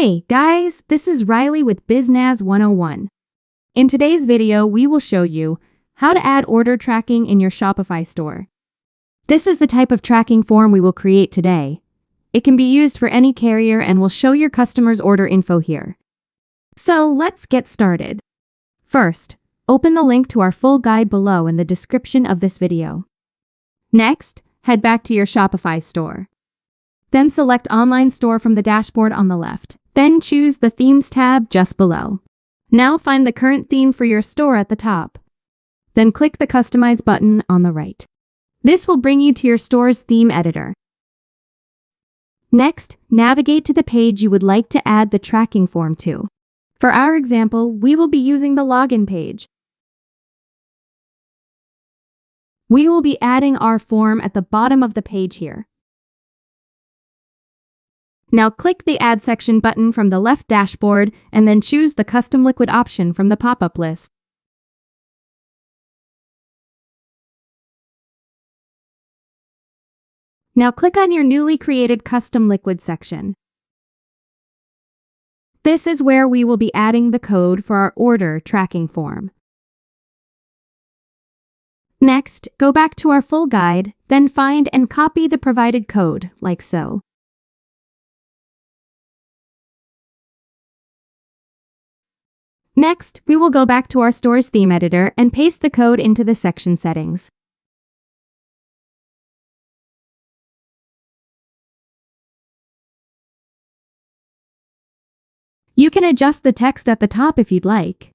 Hey guys, this is Riley with BizNaz 101. In today's video, we will show you how to add order tracking in your Shopify store. This is the type of tracking form we will create today. It can be used for any carrier and will show your customers' order info here. So let's get started. First, open the link to our full guide below in the description of this video. Next, head back to your Shopify store. Then select Online Store from the dashboard on the left. Then choose the Themes tab just below. Now find the current theme for your store at the top. Then click the Customize button on the right. This will bring you to your store's theme editor. Next, navigate to the page you would like to add the tracking form to. For our example, we will be using the login page. We will be adding our form at the bottom of the page here. Now click the Add Section button from the left dashboard and then choose the Custom Liquid option from the pop-up list. Now click on your newly created Custom Liquid section. This is where we will be adding the code for our order tracking form. Next, go back to our full guide, then find and copy the provided code, like so. Next, we will go back to our store's theme editor and paste the code into the section settings. You can adjust the text at the top if you'd like.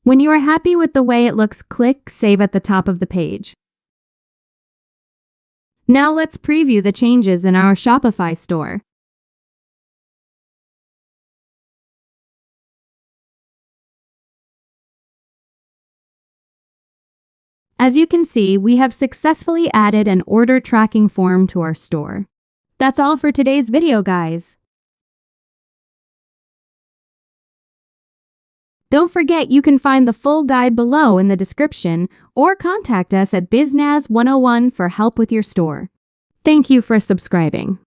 When you are happy with the way it looks, click Save at the top of the page. Now let's preview the changes in our Shopify store. As you can see, we have successfully added an order tracking form to our store. That's all for today's video, guys. Don't forget you can find the full guide below in the description or contact us at BizNaz101 for help with your store. Thank you for subscribing.